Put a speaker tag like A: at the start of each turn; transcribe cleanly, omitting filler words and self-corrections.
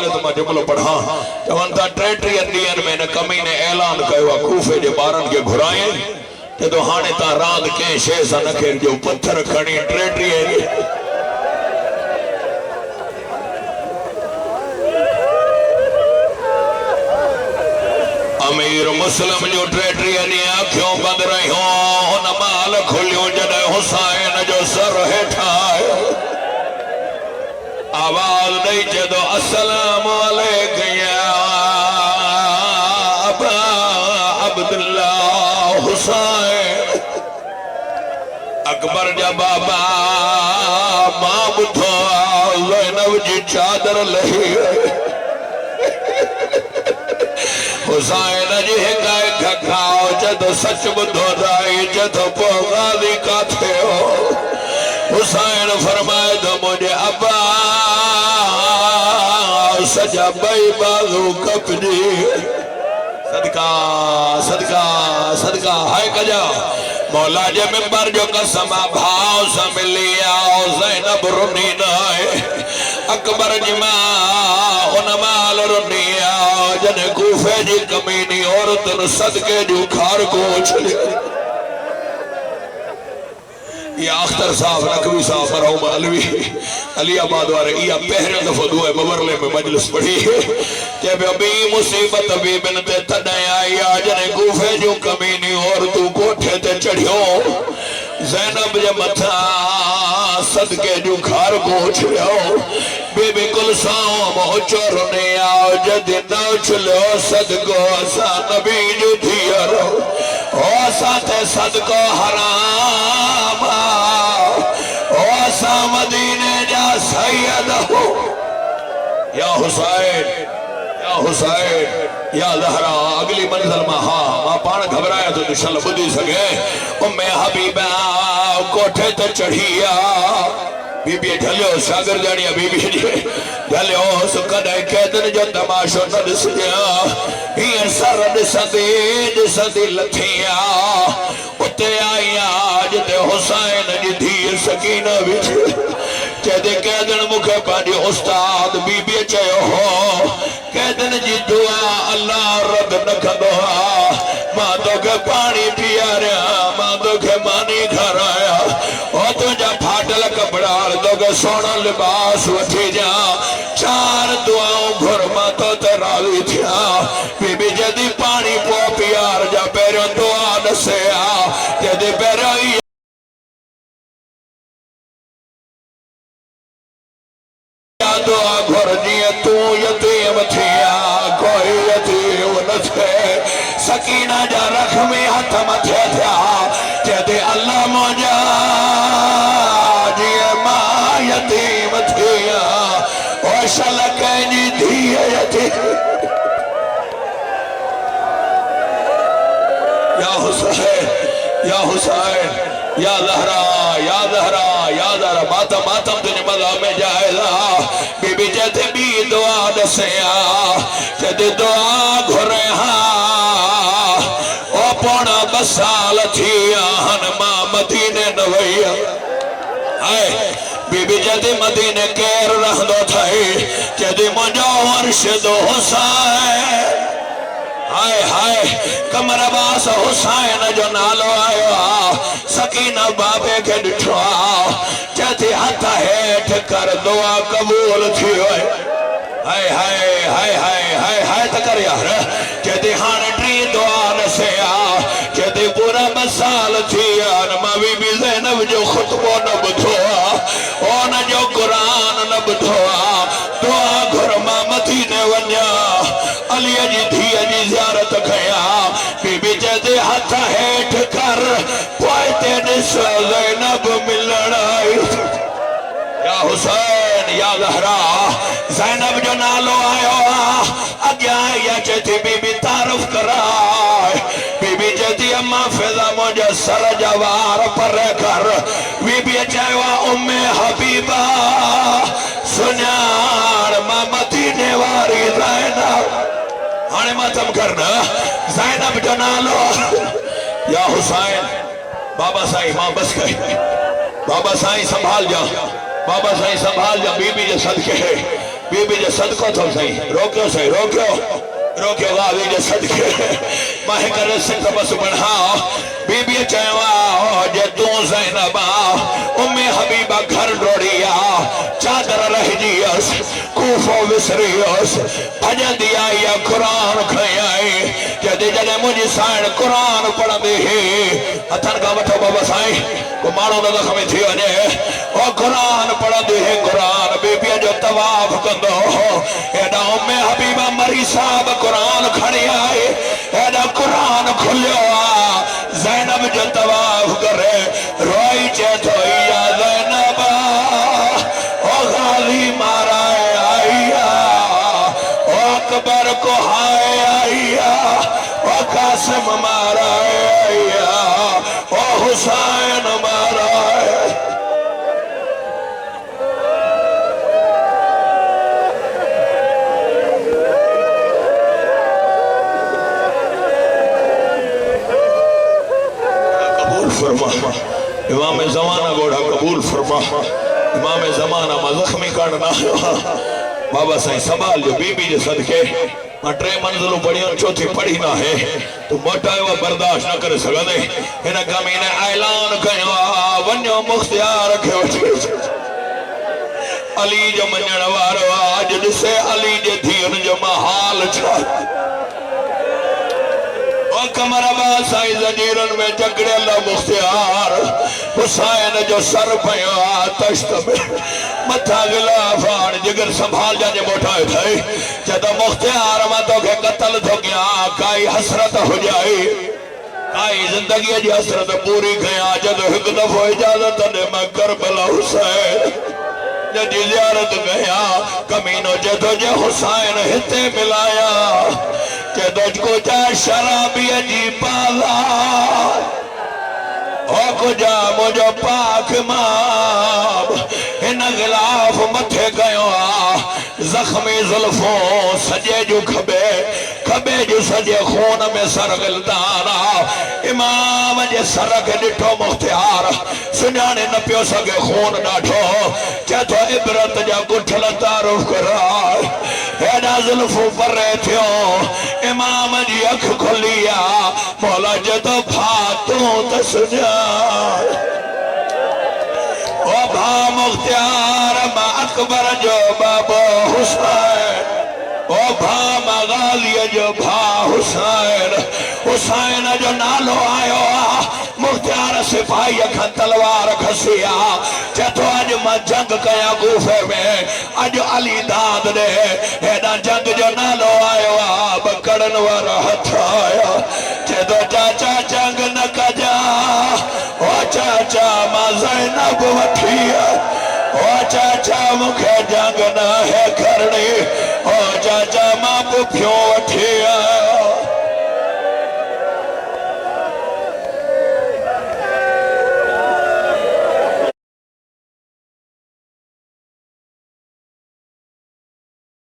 A: حوالے تو میں جملو پڑھا جوانتا ٹریٹری انڈین میں نے کمی نے اعلان کہوا کوفے جے بارن کے گھرائیں تے تو ہانے تا راند کے شیسا نکھر جو پتھر کھڑی ٹریٹری ہے امیر مسلم جو ٹریٹری ہے آنکھوں بند رہی ہوں نمال کھلیوں جدے حسین جو سر ہٹھائے آواز نہیں جدو السلام علیکم یا ابا عبداللہ حسین اکبر جا بابا ماں بدھو زینب جی چادر لہی حسین جی ہکائے کھکھاؤ جدو سچ بدھو دائی جدو پوغالی کا تھے ہو حسین فرمائے دو مجھے ابا سجا بائی بازو کپ جی صدقہ صدقہ صدقہ ہائے کجا مولا جے ممبر جو قسمہ بھاؤ سا ملی آؤ زینب رنی نائے اکبر جمع انمال رنی آؤ جن کوفے جی کمینی عورتن صدقے جو کھار کو چھلے یہ اختر صاحب نقوی صاحب مرحوم علوی علی آباد وارے یہ پہرے دفعہ دوئے مورلے میں مجلس پڑھی ہے جب ابھی مصیبت ابھی بنتے تڑھائیں آئی آجنے کوفے جو کمینی اور تو کوٹھے تے چڑھیو زینب جب تھا صدقے جو کھار کو چھڑیو بی بی کل ساؤں موچو رنے آؤ جد نو چھلو صدقو سا نبی جو دیا رو او ساتھ صدقو حرام او سا مدینے جا سید ہو یا حسین یا حسین یا زہرا اگلی منزل ماں پانا گھبرایا تو انشاءاللہ بدھی سکے ام حبیبہ کوٹھے تے چڑھیا بی بی ڈھلیو شاگر جانیا بی بی ڈھلیو سکڑے قیدن جو تماشو ندس دیا ہی سرد سدی لتھیا اتے آئی آج تے حسین جی دھی سکینہ بچ چہدے قیدن مکھے پانجی استاد بی بی چاہو ہو قیدن جی دعا اللہ رد نکھ دعا ماں تو کے پانی پیا رہا ماں تو کے مانی گھر آیا او تو جا پھاٹل کپڑال تو کے سونا لباس وٹھی جا چار دعاؤں گھر ماں تو تراوی تھیا بی بی جدی پانی پو پیار جا پیروں دعا نسیا جدی پیروں دعا گھر جیے تو یتیم تھیا کوئی یتیم نہ تھے سکینہ جا رکھمی حتم تھے تھیا جدی اللہ مجا جیے ماں یتیم تھیا او شلکینی دھیے یتیم یا حسین یا حسین یا زہرا یا زہرا یا زہرا ماتم تجھے مدہ میں جائزہ بی بی جیتے بھی دعا دسیا جیتے دعا گھرے ہاں او پونا بسال تھی آہن ماں مدینے نویا آئے بی بی جیتے مدینے کیر رہ دو تھائی جیتے مجھو ورشد حسین ہائے ہائے کمر باس حسین جو نالو آیا سکینہ بابے کے ڈٹھوا چہتی ہاتھا ہیٹھ کر دعا قبول تھی ہوئے ہائے ہائے ہائے ہائے ہائے ہائے تکر یار چہتی ہاں ٹری دعا نسیا چہتی پورا مسال تھی آنما بی بی زینب جو خطبو نب دھوا اون جو قرآن نب دھوا دعا گھر مامتی نے ونیا علی جی دھی جی زیارت کھیا بی بی جیدے ہاتھا ہیٹھ کر پوائتے نسو زینب ملن آئی یا حسین یا زہرا زینب جو نالو آئیو اگیا یا چیتی بی بی تعرف کرائے بی بی جیدی اما فیضا مجھے سر جوار پر کر بی بی چاہیوا ام حبیبہ سنیار ماں مدینے واری زینب آنے ماتم کرنا زینب جنالو یا حسین بابا سائی ماں بس گئی بابا سائی سنبھال جا بابا سائی سنبھال جا بی بی جو صدقے ہے بی بی جے صدقہ تھو سہی روکیو روکیو غازی جے صدقے ماہ کرے سکھ بس بڑھا بی بی چاہوا جے توں زینبا امی حبیبہ گھر ڈوڑیا چادر رہ جیس کوفو وسریس بھجن دیا یا قرآن کھائی آئی جدے جدے مجھے سائن قرآن پڑھ دے ہتھن کا وٹھو بابا سائن کو مارو نہ دخمی تھی وجے او قرآن پڑھ دے قرآن بی بی جو تواف کندو ایڈا ام حبیبہ مری صاحب قرآن کھڑی آئی ایڈا قرآن کھلیو زینب جو تواف کرے روئی چیتو یا زینب او غازی مارا آئیا او اکبر کو ہائے آئیا او قاسم مارا آئیا او حسین مارا آئیا امام زمانہ گوڑا قبول فرما امام زمانہ ما زخمی کرنا بابا سائیں سنبھال جو بی بی جے صدقے ماں ٹرے منزلوں پڑھی ان چوتھی پڑھی نہ ہے تو موٹا ہے وہ برداشت نہ کرے سکا دے انہا کامین اعلان کہوا ونیو مختیار کہو علی جو منجن وارو آج جسے علی جے دھین جو محال چھا کمر عباس آئی زنجیرن میں جگڑے اللہ مختیار حسین جو سر پہیو آتشت میں متھا غلاف آن جگر سنبھال جانے موٹائے تھے جدہ مختیار میں تو کہ قتل تو گیا کائی حسرت ہو جائی کائی زندگی جی حسرت پوری گیا جدہ ایک دفعہ اجازت نے میں کربلا حسین جدی زیارت گیا کمینو جدو جے حسین ہتے ملایا جدوج کو جا شرابی عجیب بازار او کو جا مجھو پاک ماب ان غلاف متھے گئو زخمی ظلفوں سجے جو کھبے جو سجے خون میں سر غلدانا امام جے سر کے ڈٹھو مختیار سنیانے نہ پیو سکے خون ڈاٹھو چیتو عبرت جا گٹھل تعارف کرا ایڈا ظلفوں پر رہے تھیو امام جی اکھ کھلیا مولا جدو بھاتوں تسنیار او بھا مختیار ما اکبر جو بابا حسین او بھا مغالی جو بھا حسین حسین جو نالو آئیو مختیار سپاہی اکھن تلوار کھسیا چیتو آج ما جنگ کیا گوفے میں آج علی داد دے ایڈا جنگ جو نالو آئیو بکڑن ور ہتھ آیا چیتو چاچا جنگ نہ کجا او چاچا ما زینب وٹھیا او چاچا مکھے جنگ نہ ہے کرنی او چاچا ما پپھیوں